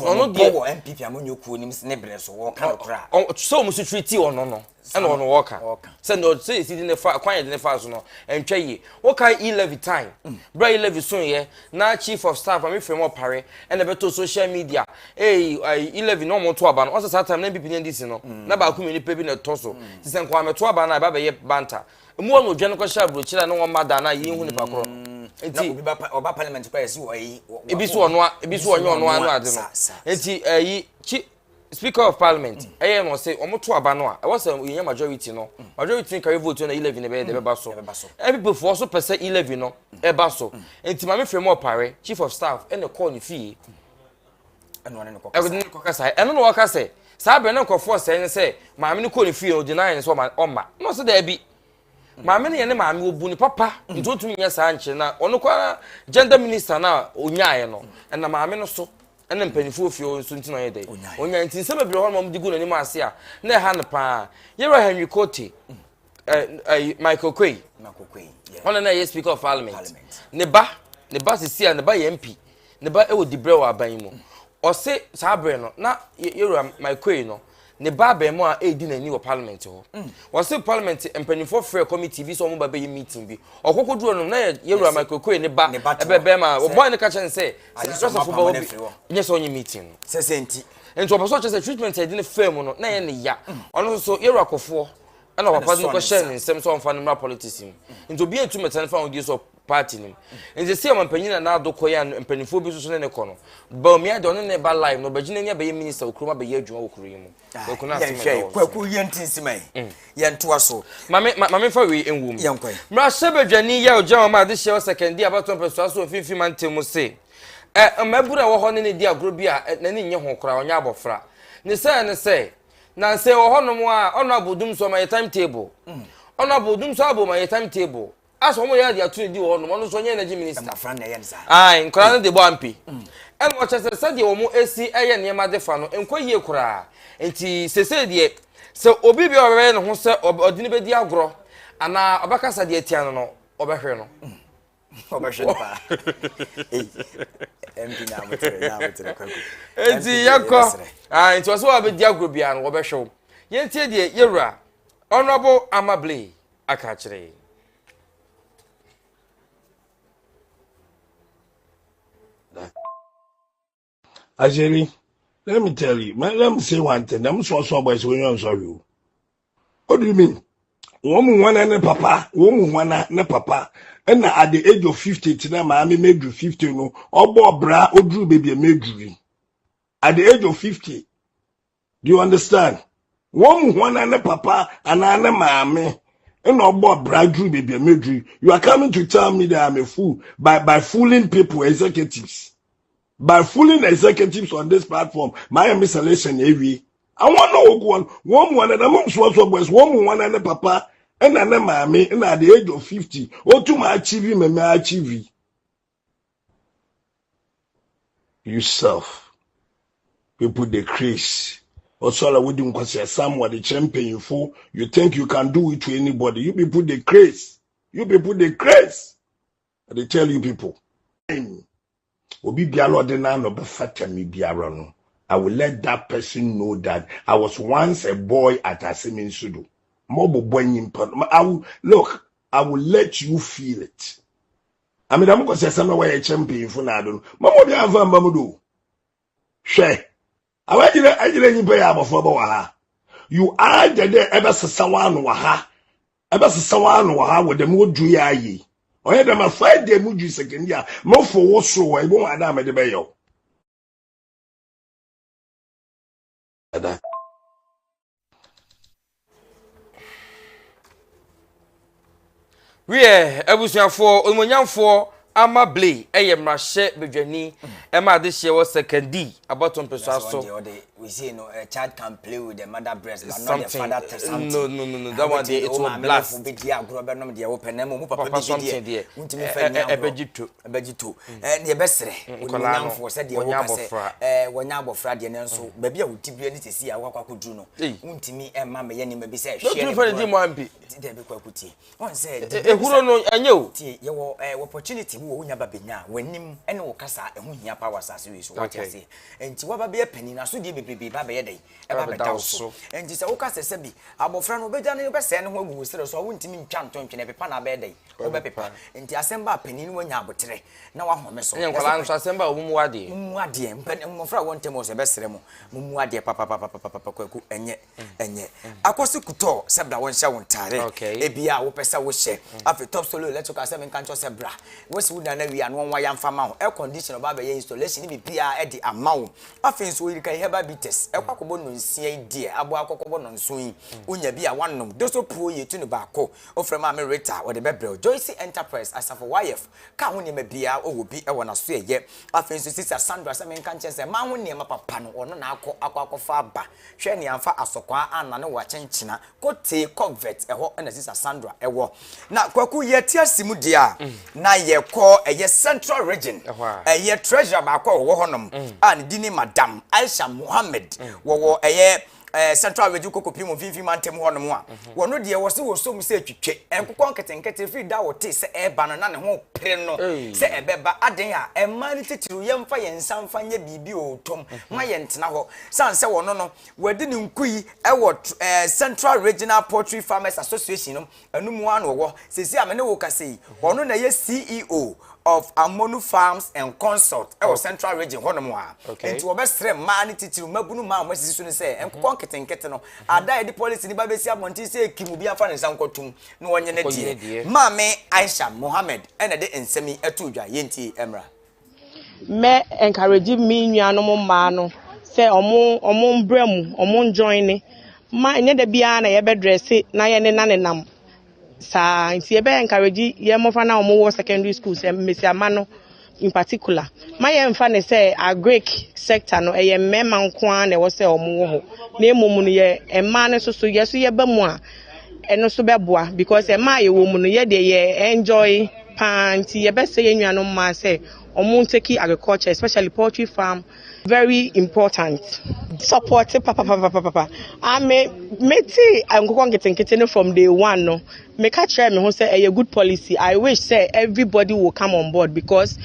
no de wo MPP amonyoku ni ne bre so wo ka kra so mo so treaty ono no and ono woka say no say si de ne fa kwan de ne fa so no entwa yi Okai e-levy time bra e-levy so ye na chief of staff am frame opare and e beto social media e-levy no mo to aba no so time na MPP ni ndisi no na ba ku mi ni pebi na to so ti se kwa me to aba na ba be ye banta mu ono dwan ko sha bro chira no wo mada na yi hu ni pakro enti oba parliament kwa yesi wo yi ebisu onyo ono anu ade no enti Speaker of Parliament no say omoto aba no a was a majority no majority carry vote on 11 be the be so people for so percent 11 no e ba so enti ma me frame opare chief of staff and the call ni fee eno ne ko kasa eno no waka say sa be no ko force say ma me no call ni fee o deny so ma no so da bi maame ne ye ne maame obu ni papa ntotumi nya sa anche na ono kwa gender minister na onyae no na maame no so ene mpanifo ofio nso ntino ye dey onya nti se bebre ho mom digu na ni mu ase a na ha ne pa yero Henry Kote Michael Okai ona na ye speaker of parliament ne ba sisi a ne ba ye MP ne ba e wo dibre wa aban mu o se sa bre no na yero Michael Okai no ne ba be mo a edi na ni wo parliament ho wo se parliament empanifo free committee bi so mo ba be meeting bi okokoduro no na yero Michael Okai ne ba e be ma o boy ne ka chen say just of football bi yes only meeting se senti ento oboso che treatment edi ne firm no na ye ne ya ono so yero akofo ana papa no ko share ne nsem so on fa no politics ento bi etu metan fa on di so party nim nze se am panyina na adoko ya mpanifo bi so ne ko no ba mi ade on ne ba live no ba gina nya be minister okroma be ye adwuma okuru yi mu ko na asem kwaku ye ntinsimai ye ntoa so mame fa we enwum mra sebedwani ya oja ma de share second dia abaton peso so fifi mantemu se mabura wo ho ne di agro bi a na ni nye ho kora onya abofra ne se na se wo ho no mo a ono abodum so my timetable ono abodum so abo my timetable aso mo ya dia tu di wo no mo no so nye energy minister ai nkora no de bo ampi en wo chese se de wo mo esi eye ne ma de fa no enkoyie kora enti sese de se obi bi obere no ho se odini be di agro ana obakasa de atia no obehwe no obehwe pa MP na motere kwaku enti yakọ ai enti so obi di agro bia no obehwe ye ntie de yewura honorable Amable aka kire Ajeri, let me tell you, let me say one thing. I'm so boys when you're sorry. What do you mean? Woman one and papa, woman one and papa, and at the age of 50, today, Miami made you 50, no, or boy bra, or drew baby made you. At the age of 50, do you understand? Woman one and papa, and I am Miami. And no boy bra drew baby made you. You are coming to tell me that I'm a fool by fooling people, executives. By fooling executives on this platform, my installation heavy. I want no one and I'm so boys, one and papa, and an mammy, and at the age of 50, or to my achieve me, my achieve yourself. People they craze. Also, I wouldn't consider someone the champion you for. You think you can do it to anybody. You people they craze. You people they craze. They tell you people. Obi bialo de na no be fata mi biara no. I will let that person know that I was once a boy at Asimin Sudo. I will look, I will let you feel it. I mean, I'm going to say something where a champion for Nado. Mama, be ava mamudu. Share. I want you to pay up for Baha. You are the ever someone waha. Ever someone waha with the mood juyayi. Or had them a Friday muju second year. More for what so I won't adam at the bayo. We ebusuafo omonyanfo Amable mrashe bedwani ma de hye wo second abaton peso aso we say no a child can play with the mother breast but not the father something no that one dey it will blast be dia agro no dey open na mo papa something there untimi fa nya ebegito ne besere omonyanfo se de wo kase wonya abofra de ne nso ba bia wotibia ni tesi a wakwakodru no untimi ma me ye ne ma bi se hye no de be kwakuti on say ehuro no anye o tie ye wo opportunity wo wonya babenya wanim ene wo kasa ehu hia power asase we so what ase enti wa ba be pani na so de bebrebe ba be yedai e ba be daw so enti se wo kasa se bi abofra no beja ne be se ne ho agu sere so wo ntimi ntwa ntontwe ne pepa na be yedai wo be pepa enti asemba pani no wanya abotere na wa home so nkwala nso asemba omumu ade mpani mmofra won temo se be sere mo mumu ade papa kwaku enye akosi kuto sebra won hya won tare ebia wo pesa wo hye afi top solo electrical seven kancho sebra wo si wuna na wi anu won ya mfa ma ho air conditioner ba be installation bi bia e di amawo afi nso yiri kan heba bites e kwakobo no nsia die abo akokobo no nso yi unya bia wanom doso pro ye tu ne ba ko ofre ma me reta wo de bebre Joyce Enterprise asafo YF ka ho ne ma bia owo bi e wona so ye afi nso sisa Sandra seven kancho se ma ho ne ma papa no ono na akwa ba hwe ne amfa asokwa anna ne wa chenchina kote convert eho na sisa Sandra ewo na kwaku ye tia simu dia na ye ko eye Central Region eye treasurer ba ko wo honom an dini Madam Aisha Mohammed wo eye Central Region kokopi mo fifi mantem honom a wono de wo se wo som se twitwe enkokon nketenkete free da wo te se eba no na ne ho pere no se ebeba aden a ema ni titiru yemfa yensamfa nya bibi otom ma yentena ho sanse wono no wadi ne nkuyi ewo Central Regional Poultry Farmers Association no anumu an wo sesi amene wo kasei wono na ye CEO of Amonu Farms and Consult Central Region honomo a enti wo besre ma ni titiru mabunu ma mo sisi so ne se enkokon ketenkete no ada e di policy ni ba besi amonti se kimu bi afa ne sankotum no wonye ne die mame Aisha Mohammed ene de ensemi etudwa yenti emra me encourage me nuanom ma no se omo bremu omo join ma enye de bia na ye be dress na ye ne nanenam sa nti ebe encourage ye mofa na omo secondary schools mesiama no in particular ma ye mfa ne say agric sector no eye mema nko an na wo say omo ho na emom no ye ema ne so ye so ye ba mu a eno so beboa because ema ye wo mu no ye de ye enjoy panti ye be say ye nuanom ma say omunteki agriculture especially poultry farm very important support papa meti ankokon ketenkete from day one no make a try me who say a good policy. I wish say everybody will come on board because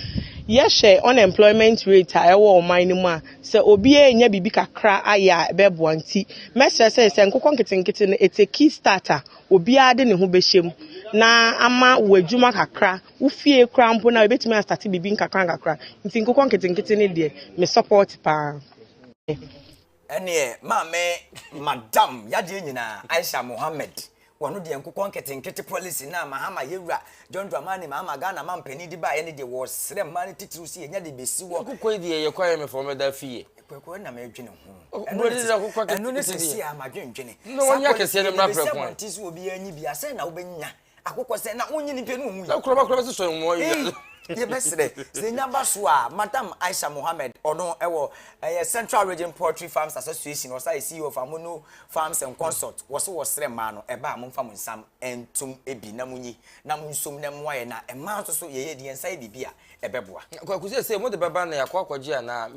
yes unemployment rate ewo minimum say obi enya bibi kakra aya bebo anti message say ankokon ketenkete no it's a key starter obi ade ne ho behyem na ama wadwuma kakra ufie kra mpo na obetimi start bibi kakra nti ankokon ketenkete ne de me support pa ene Madam yade nyina Aisha Mohammed wono de ankokon ketenkete policy na mahama yewura John Dramani mahama Ghana mampani di ba ye ne de wo sre mani titiru si enya de besi wo kokoi de ye kwaye me for da fie kwekwe na me dwene ho brodi da kokwa ke eno ne sisi a madwendwene no wonya kese ne mra preko an tisi obi anyi bia se na wobenya akokọ se na wonyi ni pe no hu ya kroba se so mo ye besre se nyamba so a Madam Aisha Mohammed ono ewo Central Region Poultry Farms Association was CEO of Amonu Farms and Consult was sre ma no eba amfa mo nsam entum ebi na munyi na munsom na mwaye na ema so ye di ensa bibia ebeboa kwaku se mo de beba na yakwakwagi ana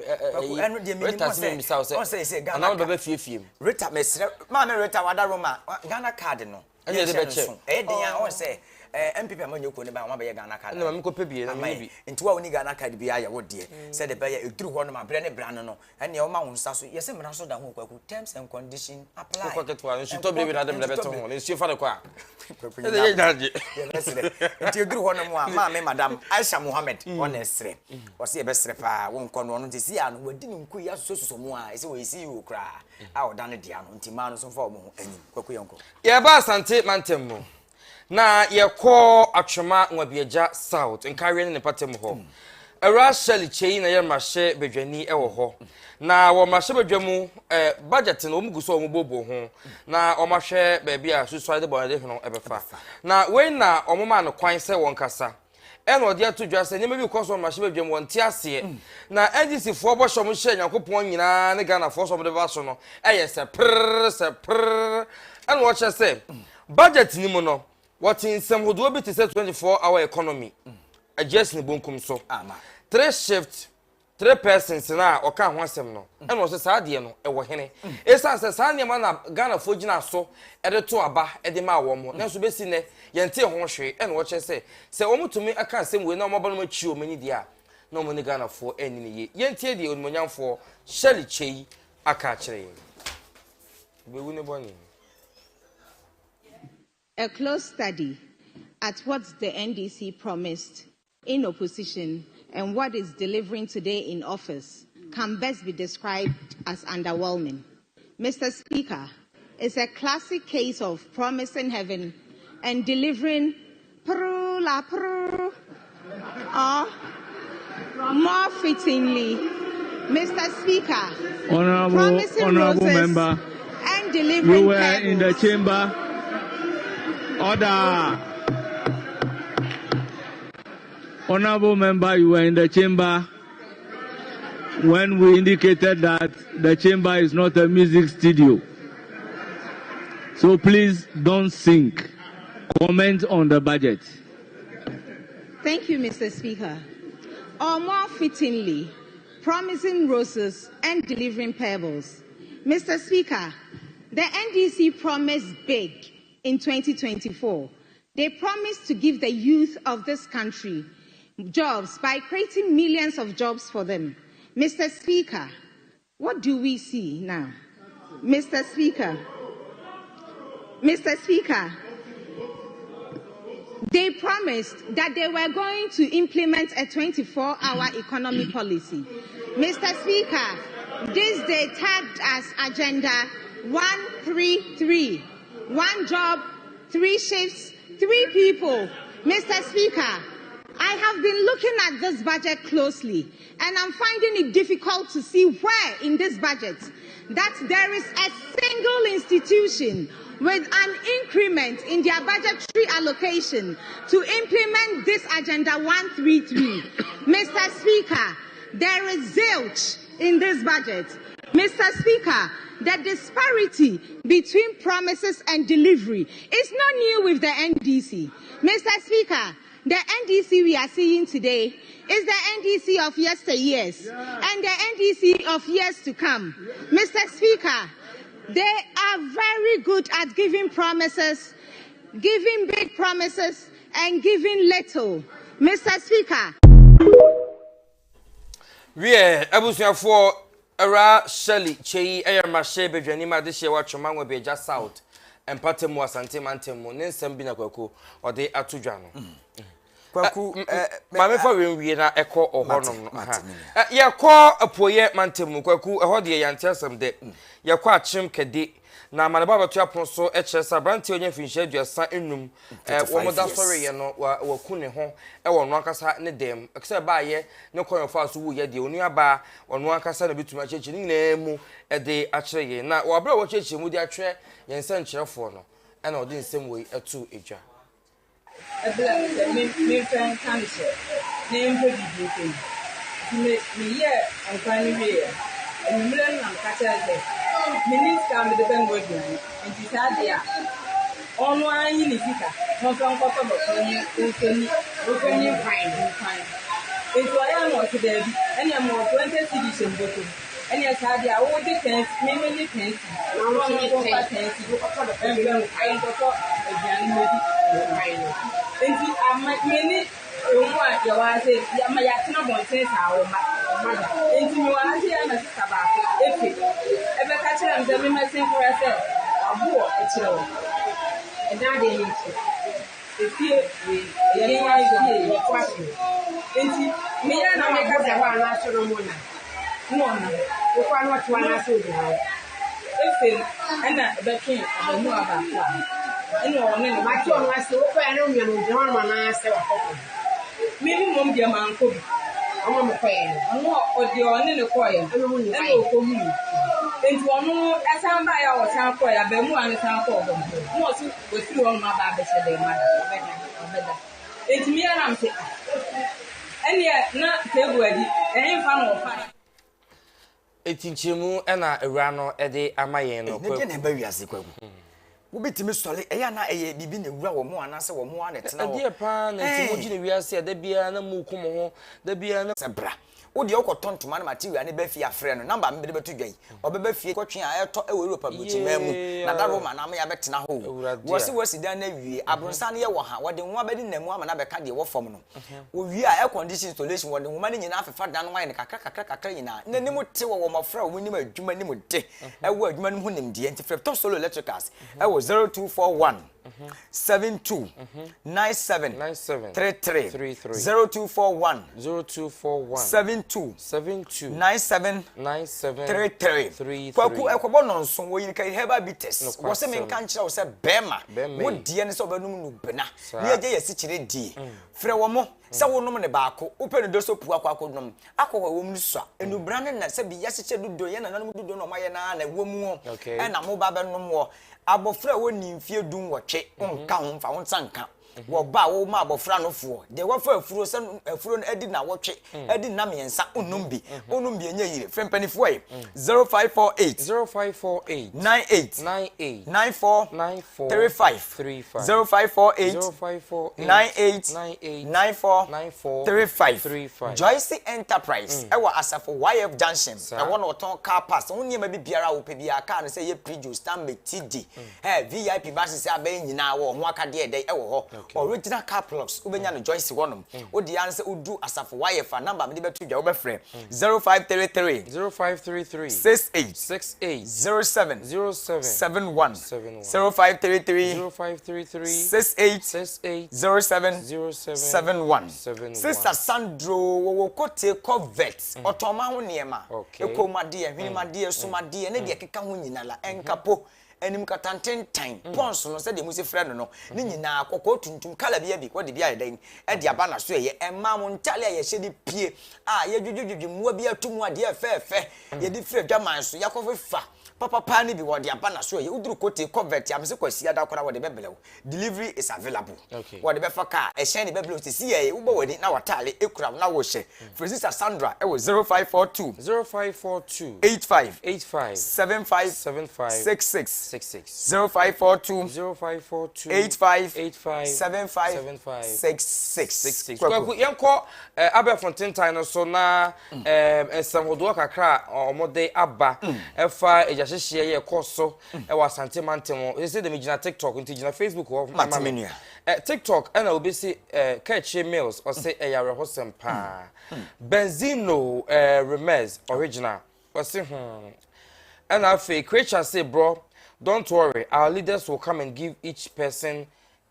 eno de minimum se Ghana beba fie Rita mesre ma me Rita wada Roma Ghana card no ene de beche e de ya on se MPP amanyoko ne ba wa be Ghana card na me ko pebie na me bi nti wa oni Ghana card bi aya wo de se de be ya eduru ho no ma bre ne bra no ene o ma wo nsa so yese mra so da ho kwaku terms and condition apply ko ketwa nsu to bi na dem de beto ho nsu fa de kwa ede ye daje nti eduru ho no mo a ma me Madam Aisha Mohammed on esre o se be sre pa wo nko no nti si ya no wadi ne nku ya so mo a ese wo isi wo kra a o da ne dia no nti ma no so fa mo anyi kwaku yonko ye ba asante mantem mo na ye ko atwema nwabiaja south nkare ne patem ho era shell chei na ye mahye bedwani e wo ho na wo mahye bedwamu budget no omuguso omubobo ho na o mahye ba bia susuide bonade ho no ebefa na we na omoma no kwan se won kasa eno ode atodwa se nyema bi koso mahye bedwamu won ti ase na NDC fo bo hom hye yakopon nyina ne Ghana fo so mo de ba so no eye se prr eno wo che se budget ni mu no what in some would be to say 24-hour economy. Adjust in bunkum so. 3 shift, 3 persons na oka ho asem no e no so saa de no e wo hene esan se saa ne ma na Ghana fo gina so e de to aba e de ma wo mo na so besi ne ye nte ho hwe e no wo che se wo mutumi aka asem we na mo bano ma chi o mani dia na mo ne Ghana fo eni ne ye nte de onmonyamfo Shirley Chei aka kire be wu ne boni. A close study at what the NDC promised in opposition and what is delivering today in office can best be described as underwhelming. Mr. Speaker, it's a classic case of promising heaven and delivering more fittingly, Mr. Speaker, promising roses member, and delivering you were pebbles. in the chamber. Order. Honorable member, you were in the chamber when we indicated that the chamber is not a music studio. So please don't sing. Comment on the budget. Thank you, Mr. Speaker. Or more fittingly, promising roses and delivering pebbles. Mr. Speaker, the NDC promised big in 2024. They promised to give the youth of this country jobs by creating millions of jobs for them. Mr. Speaker, what do we see now? Mr. Speaker, they promised that they were going to implement a 24-hour economy policy. Mr. Speaker, this they tagged as Agenda 133. 1 job, 3 shifts, 3 people. Mr. Speaker, I have been looking at this budget closely, and I'm finding it difficult to see where in this budget that there is a single institution with an increment in their budgetary allocation to implement this Agenda 133. Mr. Speaker, there is zilch in this budget. Mr. Speaker, the disparity between promises and delivery is not new with the NDC. Mr. Speaker, the NDC we are seeing today is the NDC of yesteryears and the NDC of years to come. Mr. Speaker, they are very good at giving promises, giving big promises, and giving little. Mr. Speaker. We are for Era Shirley Chei Air Mache Bejanima this year watch man will be just south and Patemo Sante Mantemo, Nensem Binako, or the Atujano. Kwaku Mamma for we na echo or honor. Ya call a poet Mantemo, Kwaku, a hodier and tell some day. Ya quite chim kedi. Na manababa tu aponso HS abranti onye finche dua san enum wo moda sorry ye no wa kune ho e wo no akasa ne dem ekse ba ye ne koyo fa so wu ye de onu aba onu akasa na bituma chechi ni na mu e de akire ye na wo abra wo chechi mu de atwe ye nsan kirefo no e na odi nsem we etu edwa ebla me fan cancer ne mpo BB3 me ye ankwani we emule na mkacha ze Minister me the Bengal and Tisadia. On one Yinisika, no from Kotobo, fine. It's why I'm not today, any more 20 cities in Bottom. And yes, I did all the tents, mainly tents, no one tents, and very fine for a young lady. And I might many. What you are saying, my yakin won't say how much. Into you are saying, Mr. Tabako, if it ever catch them, the women sing for herself, a war, a chill. And now they need to. If you are question. Into me, and I make us a one national money. No, you can't watch one national. If and that the king, I know about that. And you're my son was so fair, no, you know, John, and I say, minimum dear man could. I'm on the fire. I'm not or the only the choir. I don't know for me. Into one as I'm by our town choir, I've been one town for them. Most with you on my baby said their mother. It's me and I'm sick. And yet, not table ready, and fun or fine. Etichimu ena erano ede amaye no ko. Ne na ba wiase kwagu. Wo betimi sole eya na eye bibi na wura wo mo anase wo mo anetena wo. Ade pa na ntimo gine wiase da bia na mu komo ho da bia na sebra. wo de okoton toma na material ne ba fie afre no number me de beto dwai obeba fie kotwe a eto e wo Europe abuchima mu na da Roma na ya betena ho wo se wasi dan na wie abronsa ne ye wo ha wo de nwa bedi namu ama na beka de wo fom no wo wie a air condition installation wo de nwa ne nyina afefa dan no wan kakra nyina na nim te wo mafra wo nim adwuma nim de e wo adwuma nim ho nim de enti Top Solo Electricals e wo 0241 72 97 33 0241 72 97 33 kwaku ekobo nonso wo yin kai heba bites wo se men kan kira wo se bema wo die ne se obanum nu bena ne aje yesi kire die frɛ wo mo se wo nom ne baako wo pe ne do so pu akwa nom akwa wo mu so enu brane na se bi yesi kire dudo ye na nanom dudo no maye na wo mu e na mo ba be nom wo abofra wo nimfie dum wo twe nka ho mfa wo nsanka wo ba wo ma abofra no fo de wo fa afuro se afuro no edi na wo twe edi na mensa onumbi enya yire frempanifo 0548 98 94 35 0548 98 Joyce Enterprise e wa asafo YF Junction e wo no ton car pass won niam bi biara wo pe bia car no se ye prejo stambe TD VIP bus se aban nyina wo ho aka de e wo ho original car plugs ubenya no Joyce wonom odi an se udu asafo YF number me de betu dwa wo be frɛ 0533 68 07 71 0533 68 07 71 Sister Sandro wo kote covet otoma ho niema ekomade hwenimade somade ne de keka ho nyinala enkapo enim katantentan pons no se de musi frɛ no ne nyina akɔkɔ tuntum kala bia bi wo de bia yɛdan e de aba na so ye emma mo ntale ye hye de pie ye dwudwudwu muwa bia tumu ade fɛfɛ ye de frɛ dwaman so yakɔfefa papa ni bi wo de aba na so ye uduru kote covet am se kwasi ada kora wo de bebelew delivery is available wo de befa ka e hye ne bebelew se si ye wo wani na watale ekura na wo hye Francis Sandra e wo 0542 85 75 66 0542 85 75 66 kwaku yenko Abel Fontaine no so na esamodo kakra omode aba efa ejahye ye koso e wasante mantemo e se de megina TikTok nti gina Facebook o matemenia TikTok ana obesi catch mails o se eyare hosem pa Benzino Remez original o se and afi creature say bro don't worry, our leaders will come and give each person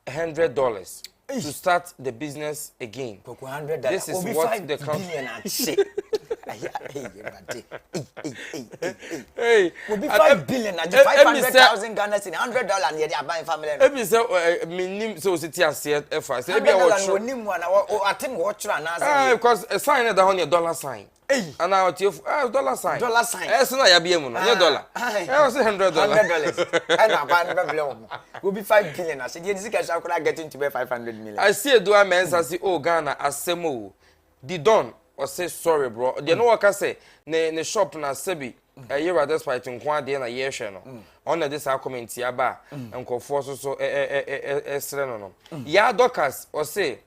$100 to start the business again. $100. This is what the company. Hey, will be 5 billion. 500,000 Ghana in $100 and yet buying family. Every so city as yet. If I say, I think what you because a sign at the $100 sign. And now it's $dollar sign. $dollar sign. Yes, no, $1. I was $100. And I will be 5 billion. I said, yes, I could get into 500 million. I see a do a man say, oh, Ghana, Asemo, the don or say sorry, bro. They know what I say. Ne shop na sebi. A year despite in one day and a year channel. On this argument, Yaba and call for so no. Ya Docas or say.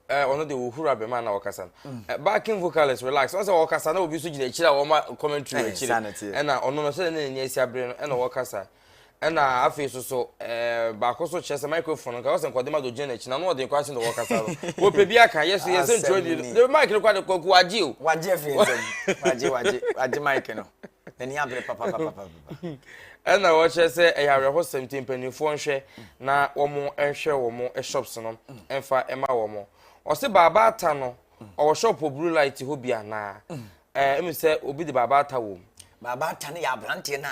Ono de uhura be man na wakasa backing vocalist relax once wakasa na obi so gina chira wo ma commentary chira na ono no se na nya esi abre no na wakasa na afi so ba ko so chese microphone ka wose nkwade ma do gina china no de kwa chi no wakasa wo pe bia kan yes intro the mic no kwa de kwaku waji o waji afi waji mic no ni abre papa na wo chese eyare ho 17 penifo nhwe na wo mo enhwe wo mo shops no emfa ema wo mo o se baba ata no o shop blue light ho bia na emi se obi de baba ata wo baba ata ne ya brante na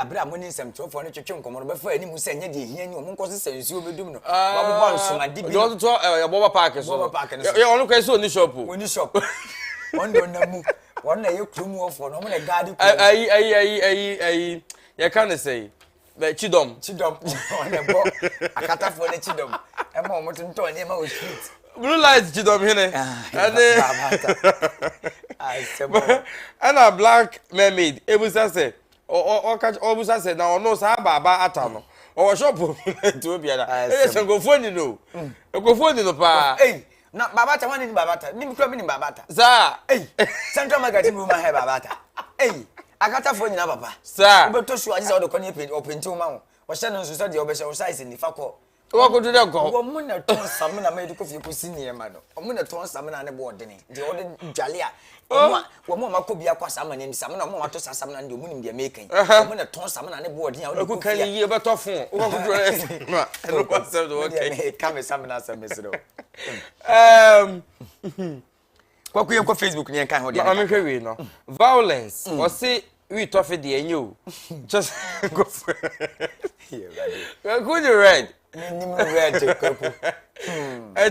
abra mo ni nsem trofo ne twetwe nkomo no be fa ani mu se nya de hia ni o mo nkoso sensi obedum no babo bon soma di bi yo to ya boba park so ya onu kai so ni shop on do na mu won na ye krumu ofo no mo na gadi ai ya kan say chidom on na bo akata fo ne chidom e ma mo to ne ma o street blue light chidom hene and a black mermaid ebusa say o catch obusa say na ono sa baba ata no o shop to bia da e se go phone no pa Na babata wani ni babata. Ni mkro ni babata. Za. Hey. Central market mu ma he babata. Hey. Akata fo nyina papa. Za. Obeto su agisa odo koni openti o ma ho. Wo hye no nso de obehye wo size ni fakọ. Wo ko do de go. Wo mu na ton sam na ma ediko fi ko sini ma no. Omu na ton sam na ne bo odene. De ode dwale a. Wo mu ma ko bia kwa sam na ni sam na mo ma to sam na de omu nim de mekan. Omu na ton sam na ne bo odene a ode ko kan yi be to fun. Wo ko do e. Ma. No concept do okay. Ka me sam na sam mesro. Kwa kuye kwa Facebook ni enkan ho de. Ma me hwe we no. Violence. O say we tough de enyo. Just go for. Yeah, good you read. Ni mo read kwaku.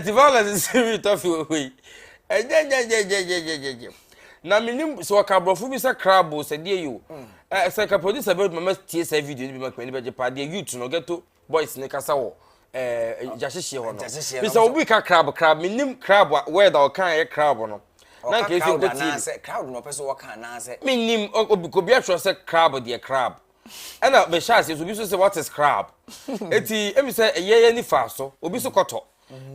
The violence is we tough we. Na minim so ka brofo bi say crab say dey you. Say ka producer be mama tie video ni be make ni be je pa dey youth no geto boys ni kasa wo jahihie ho no. Bi say obi ka crab minim crab where da o kan ye crab no. Na nke fi ko ti crowd no person wo kan na say minim obi ko bi atro say crab dey crab. And be sha say so bi so say what is crab? Eti emi say ye ni fa so obi so koto.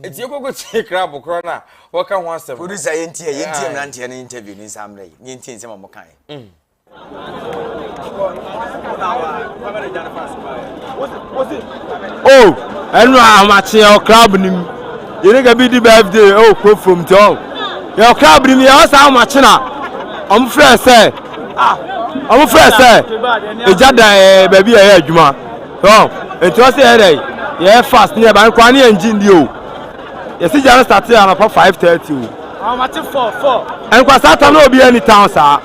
Eti ekoko tie crab kro na wo ka ho asem. Producer yentie mrante na interview ni samre yentie nsem mo kan. Oh, enu amache o crab nim. Yere ga bi di birthday oh ko from town. Your crab nim ya sa amache na. Om fresh say. Om fresh say. Ejada baby e adwuma. So, enti o say dey. Ye fast near ban kwa na engine di o. Yes, you just started at 5:30. How much 4? And kwa start no be any town sir.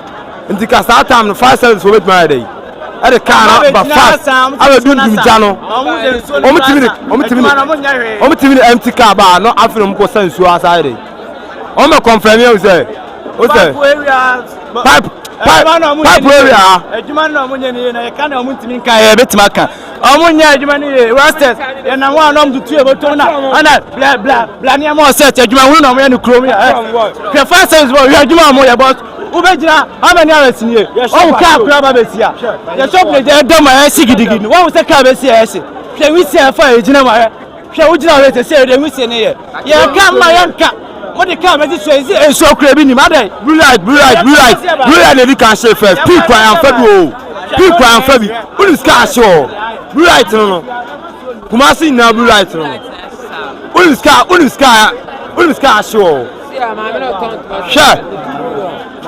Nti ka start time no 5 service for wait my day. At the car but fast. I will do the jano. Omo empty car ba no afro mo ko sensu aside. Omo confirm you say. O say. Pipe area. Ejuma no mo nyane na e ka na omo ntimi nka e betima ka. Omo nya ejuma ni rasters e na wa no mdutu e boto na ana bla ni mo set ejuma hu no mo ya no krom ya. Ke first sense wo ejuma mo ya but ubejina how many hours ni e? O ka kura ba besia. Ye shop le je do ma e sigidigi. Wo se ka besia e se. Hwe wi se fa ejina ma. Hwe wo jina we se de wi se ne ye. Ye ka ma ye nka. What the car message says is so crazy. Blue light, lady can say first. People and Fabi. Who is car show? Blue light, no. Kumasi now blue light, no. Who is car show? Sure.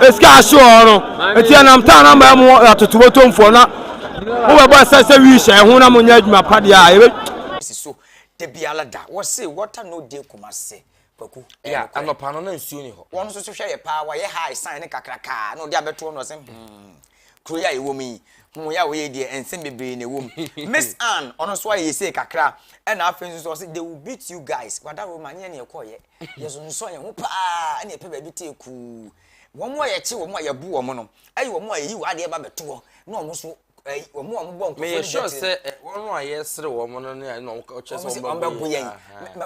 It's car show, no. It's an amtana number to bottom for now. Who about says we share who am on my party? So, the Bialada was say what no deal Kumasi. Yeah, I'm not panel and soon. One so share your power, ye high sign a cacraca, no diabeton was him. Kuya, you woman, Muya, we dear, and send me being a woman. Miss Anne, honest why you say cacra, and our friends was they will beat you guys, but that woman in your quiet. Yes, on so young, and a baby take cool. One more a chill, my boo mono. I want more you are the babatua, no almost. Me sure say one more yesterday woman no chest on babuye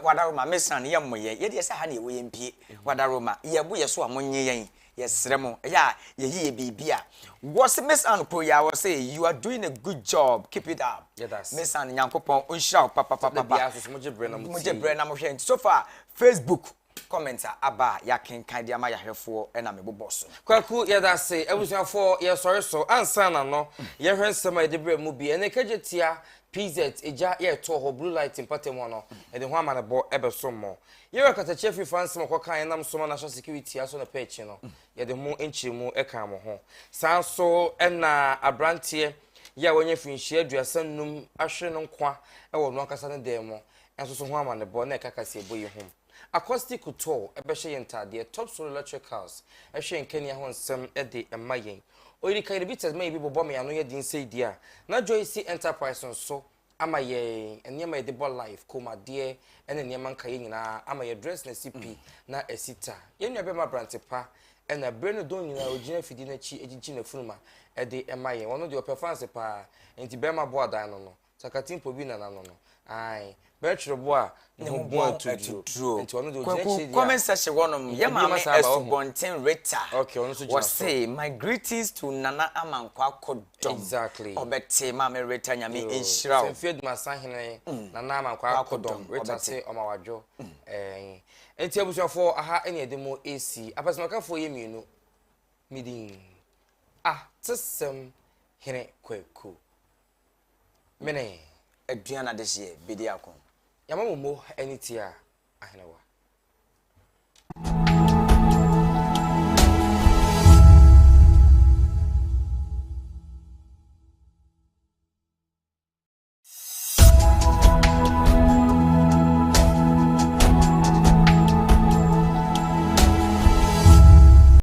wadaroma mesan ye moye ye de say ha na we mpie wadaroma ye bo ye so amonye yen ye sremo ya ye ye bibia was miss an pro ya was say you are doing a good job keep it up miss an yankopon onhira papa moje bre na mo hwe so far Facebook commenter aba ya kenkan dia ma ya hwefo na me boboso kwaku ye da say ebusuafo ye sorry so ansa na no ye hwensem a de bre mu bi ene kajetia PZ eja ye to ho blue light impatem no e de ho ama ne bo ebeso mo ye rekata chefi fansem ko kan nam so national security aso na pechi no ye de mu enchi mu e kan mo ho sanso na abrantie ye wonye finhia aduasa num ahwe no nkwa e wo no akasa ne de mo enso so ho ama ne bo na e kakase eboyi ho acoustic tour ebehye yentade top solar electricals ehwe nkania ho nsem de emayen oyiri kan bites may bi bobo me ano ye din sei dia na Joyce Enterprise so amaye enema de ball life koma de ene enema nka ye nyina amaye dress na CP na esita ye nua be ma brantepa ena breno don nyina ogina fidi na chi ejiji na funuma de emayen wono de performance pa enti be ma board an no sakatin po bi na no ai betro bo a ne ho bo atudro nti ono do gina comment section wonom ye ma me esubonten reta okay ono so gina so say my greetings to Nana Amankwa Akodom exactly obete ma me reta nyame enhira o fied masahene Nana Amankwa Akodom reta say omawadwo enti abusuafo aha ene edemo AC apasemaka ye mienu midin tsem hene kweku mene aduana de hye bedi akon yamamomo enitia ahenewa